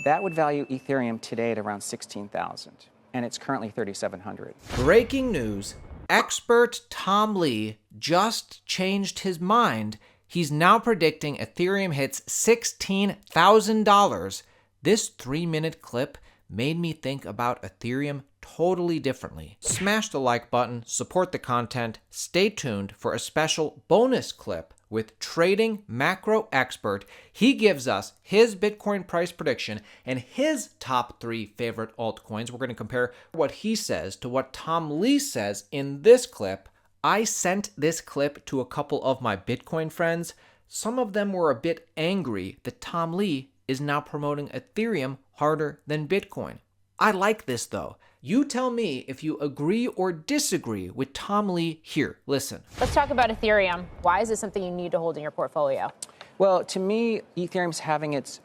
That would value Ethereum today at around 16,000, and it's currently 3,700. Breaking news. Expert Tom Lee just changed his mind. He's now predicting Ethereum hits $16,000. This 3-minute clip made me think about Ethereum totally differently. Smash the like button, support the content, stay tuned for a special bonus clip with trading macro expert. He gives us his Bitcoin price prediction and his top 3 favorite altcoins. We're going to compare what he says to what Tom Lee says in this clip. I sent this clip to a couple of my Bitcoin friends. Some of them were a bit angry that Tom Lee is now promoting Ethereum harder than Bitcoin. I like this though. You tell me if you agree or disagree with Tom Lee here. Listen. Let's talk about Ethereum. Why is this something you need to hold in your portfolio? Well, to me, Ethereum's having its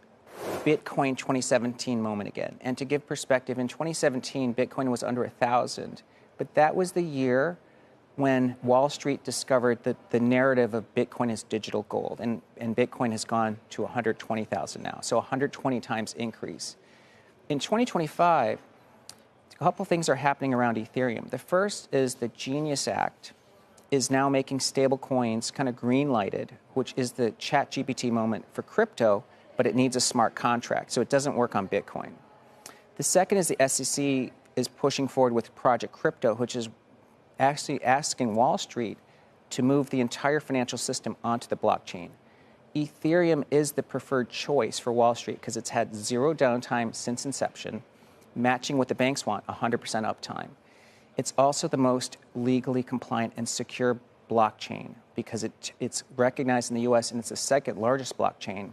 Bitcoin 2017 moment again. And to give perspective, in 2017, Bitcoin was under 1,000. But that was the year when Wall Street discovered that the narrative of Bitcoin is digital gold. And Bitcoin has gone to 120,000 now. So 120 times increase. In 2025, a couple things are happening around Ethereum. The first is the Genius Act is now making stablecoins kind of green-lighted, which is the ChatGPT moment for crypto, but it needs a smart contract, so it doesn't work on Bitcoin. The second is the SEC is pushing forward with Project Crypto, which is actually asking Wall Street to move the entire financial system onto the blockchain. Ethereum is the preferred choice for Wall Street because it's had zero downtime since inception, matching what the banks want, 100% uptime. It's also the most legally compliant and secure blockchain because it's recognized in the US and it's the second largest blockchain.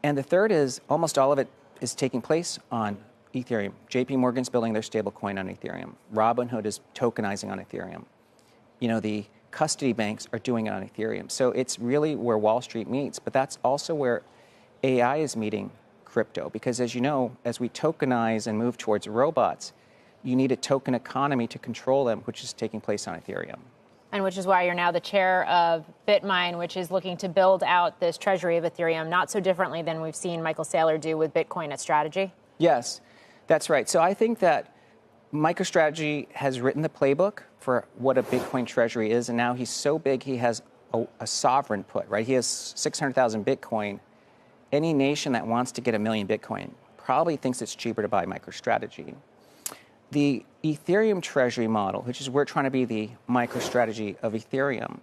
And the third is almost all of it is taking place on Ethereum. JP Morgan's building their stablecoin on Ethereum. Robinhood is tokenizing on Ethereum. You know, the custody banks are doing it on Ethereum. So it's really where Wall Street meets, but that's also where AI is meeting crypto, because as you know, as we tokenize and move towards robots, you need a token economy to control them, which is taking place on Ethereum. And which is why you're now the chair of BitMine, which is looking to build out this treasury of Ethereum, not so differently than we've seen Michael Saylor do with Bitcoin at Strategy. Yes, that's right. So I think that MicroStrategy has written the playbook for what a Bitcoin treasury is, and now he's so big he has a sovereign put, right? He has 600,000 Bitcoin. Any nation that wants to get 1 million Bitcoin probably thinks it's cheaper to buy MicroStrategy. The Ethereum treasury model, which is we're trying to be the MicroStrategy of Ethereum,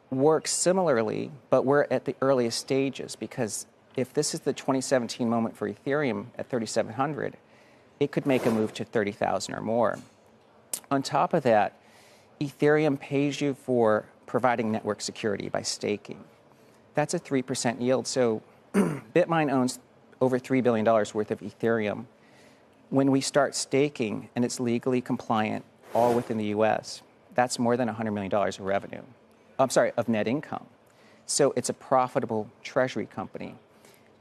works similarly, but we're at the earliest stages because if this is the 2017 moment for Ethereum at 3,700, it could make a move to 30,000 or more. On top of that, Ethereum pays you for providing network security by staking. That's a 3% yield. So BitMine owns over $3 billion worth of Ethereum. When we start staking and it's legally compliant, all within the US, that's more than $100 million of revenue. Of net income. So it's a profitable treasury company.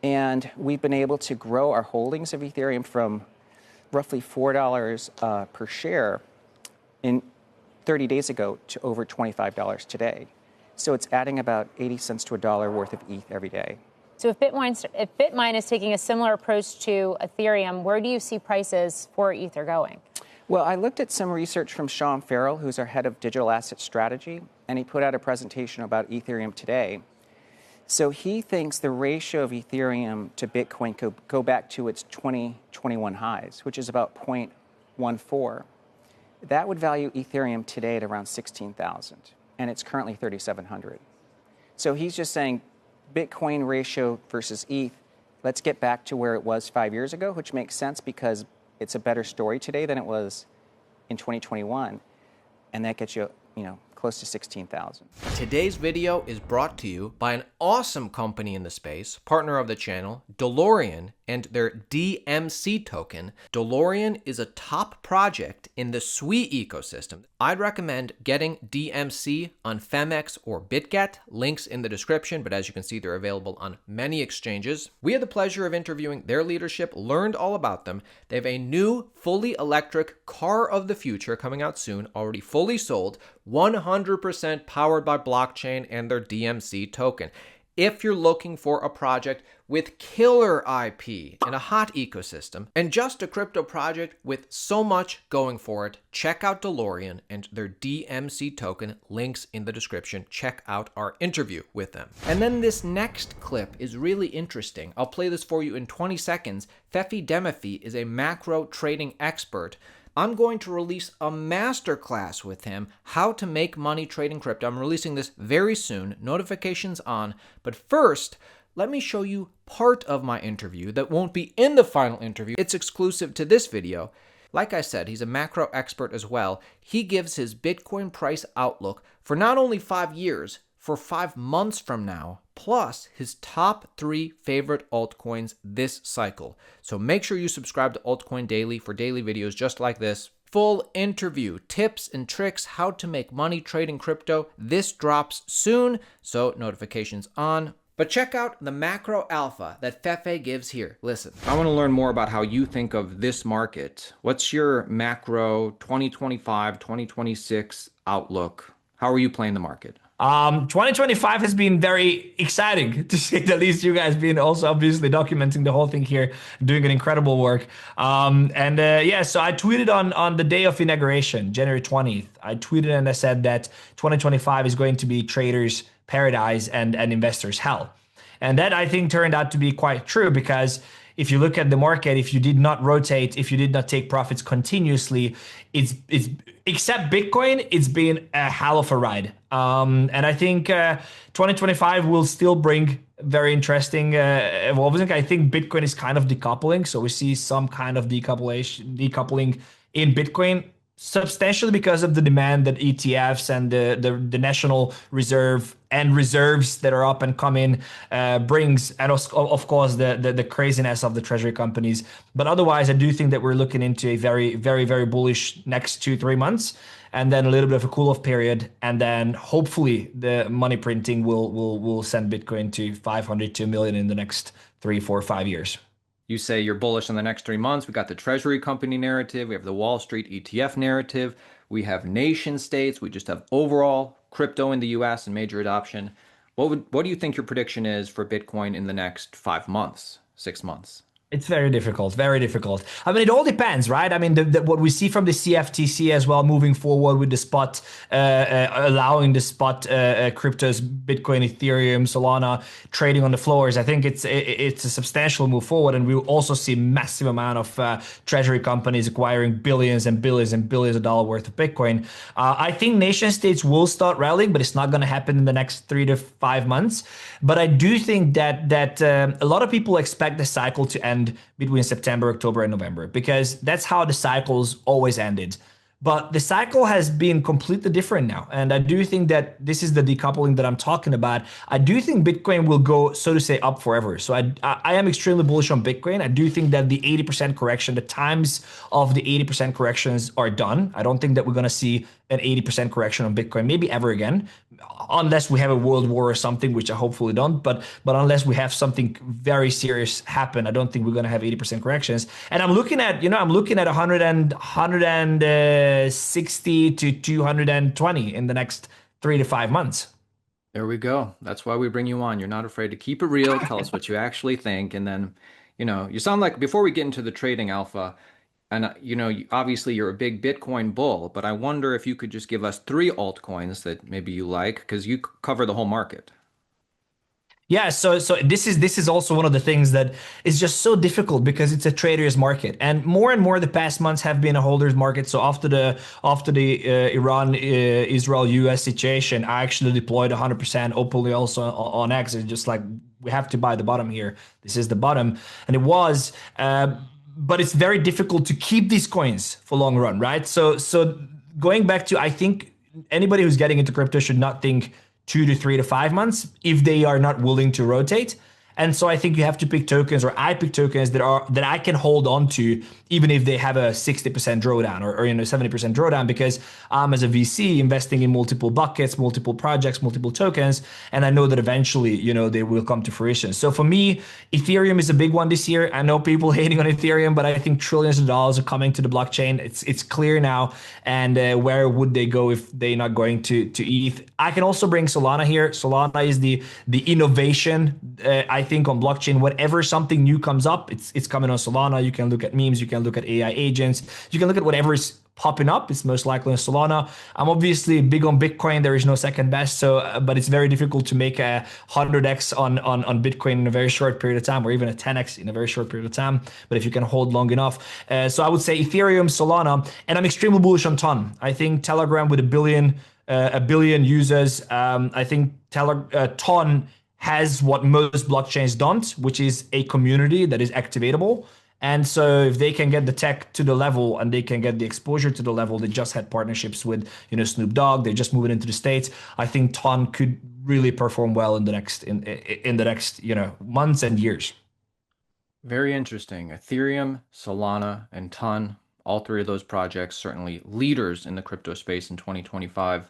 And we've been able to grow our holdings of Ethereum from roughly $4 per share in 30 days ago to over $25 today. So it's adding about 80 cents to $1 worth of ETH every day. So if BitMine is taking a similar approach to Ethereum, where do you see prices for Ether going? Well, I looked at some research from Sean Farrell, who's our head of digital asset strategy, and he put out a presentation about Ethereum today. So he thinks the ratio of Ethereum to Bitcoin could go back to its 2021 highs, which is about 0.14. That would value Ethereum today at around 16,000, and it's currently 3,700. So he's just saying Bitcoin ratio versus ETH, let's get back to where it was 5 years ago, which makes sense because it's a better story today than it was in 2021, and that gets you, close to 16,000. Today's video is brought to you by an awesome company in the space, partner of the channel, DeLorean, and their DMC token. DeLorean is a top project in the Sui ecosystem. I'd recommend getting DMC on Femex or BitGet, links in the description, but as you can see, they're available on many exchanges. We had the pleasure of interviewing their leadership, learned all about them. They have a new fully electric car of the future coming out soon, already fully sold, 100% powered by blockchain and their DMC token. if you're looking for a project with killer IP in a hot ecosystem and just a crypto project with so much going for it, check out DeLorean and their DMC token. Links in the description. Check out our interview with them. And then this next clip is really interesting. I'll play this for you in 20 seconds. Fefe Demefi is a macro trading expert. I'm going to release a masterclass with him, how to make money trading crypto. I'm releasing this very soon, notifications on. But first, let me show you part of my interview that won't be in the final interview. It's exclusive to this video. Like I said, he's a macro expert as well. He gives his Bitcoin price outlook for not only 5 years, for 5 months from now, plus his top 3 favorite altcoins this cycle. So make sure you subscribe to Altcoin Daily for daily videos just like this. Full interview, tips and tricks, how to make money trading crypto. This drops soon, so notifications on. But check out the macro alpha that Fefe gives here. Listen. I want to learn more about how you think of this market. What's your macro 2025, 2026 outlook? How are you playing the market? 2025 has been very exciting, to say the least. You guys been also obviously documenting the whole thing here, doing an incredible work. So I tweeted on the day of inauguration, January 20th. I tweeted and I said that 2025 is going to be traders' paradise and investors' hell. And that, I think, turned out to be quite true, because if you look at the market, if you did not rotate, if you did not take profits continuously, it's except Bitcoin, it's been a hell of a ride. And I think 2025 will still bring very interesting evolving. I think Bitcoin is kind of decoupling, so we see some kind of decoupling in Bitcoin, substantially because of the demand that ETFs and the national reserve and reserves that are up and coming brings, and of course the craziness of the treasury companies. But otherwise, I do think that we're looking into a very, very, very bullish next 2-3 months, and then a little bit of a cool-off period, and then hopefully the money printing will send Bitcoin to 500 to 1 million in the next 3, 4, 5 years. You say you're bullish on the next 3 months. We got the treasury company narrative. We have the Wall Street ETF narrative. We have nation states. We just have overall crypto in the US and major adoption. What do you think your prediction is for Bitcoin in the next 5 months, 6 months? It's very difficult, very difficult. I mean, it all depends, right? I mean, what we see from the CFTC as well, moving forward with the spot, allowing the spot cryptos, Bitcoin, Ethereum, Solana trading on the floors. I think it's a substantial move forward, and we will also see massive amount of treasury companies acquiring billions and billions and billions of dollars worth of Bitcoin. I think nation states will start rallying, but it's not going to happen in the next 3 to 5 months. But I do think that a lot of people expect the cycle to end between September, October, and November, because that's how the cycles always ended. But the cycle has been completely different now. And I do think that this is the decoupling that I'm talking about. I do think Bitcoin will go, so to say, up forever. So I am extremely bullish on Bitcoin. I do think that the 80% correction, the times of the 80% corrections are done. I don't think that we're going to see an 80% correction on Bitcoin, maybe ever again, unless we have a world war or something, which I hopefully don't. But unless we have something very serious happen, I don't think we're going to have 80% corrections. And I'm looking at 160 to 220 in the next 3 to 5 months. There we go. That's why we bring you on. You're not afraid to keep it real. Tell us what you actually think. And then, you sound like, before we get into the trading alpha, and obviously you're a big Bitcoin bull, but I wonder if you could just give us 3 altcoins that maybe you like, because you cover the whole market. Yeah, so this is also one of the things that is just so difficult, because it's a trader's market, and more the past months have been a holder's market. So after the Iran Israel US situation, I actually deployed 100% openly also on X. It's just like, we have to buy the bottom here. This is the bottom, and it was. But it's very difficult to keep these coins for long run, right? So going back to, I think anybody who's getting into crypto should not think 2 to 3 to 5 months if they are not willing to rotate. And so I think you have to pick tokens, or I pick tokens that I can hold on to, even if they have a 60% drawdown or 70% drawdown, because I'm, as a VC, investing in multiple buckets, multiple projects, multiple tokens, and I know that eventually, they will come to fruition. So for me, Ethereum is a big one this year. I know people hating on Ethereum, but I think trillions of dollars are coming to the blockchain. It's clear now. And where would they go if they're not going to ETH? I can also bring Solana here. Solana is the innovation, I think, on blockchain. Whenever something new comes up, it's coming on Solana. You can look at memes, you can look at AI agents, you can look at whatever is popping up. It's most likely on Solana. I'm obviously big on Bitcoin. There is no second best. So, but it's very difficult to make a 100x on Bitcoin in a very short period of time, or even a 10x in a very short period of time. But if you can hold long enough, so I would say Ethereum, Solana, and I'm extremely bullish on Ton. I think Telegram with a billion users. I think Ton has what most blockchains don't, which is a community that is activatable. And so if they can get the tech to the level and they can get the exposure to the level, they just had partnerships with, Snoop Dogg, they're just moving into the States. I think Ton could really perform well in the next months and years. Very interesting. Ethereum, Solana, and Ton, all three of those projects certainly leaders in the crypto space in 2025.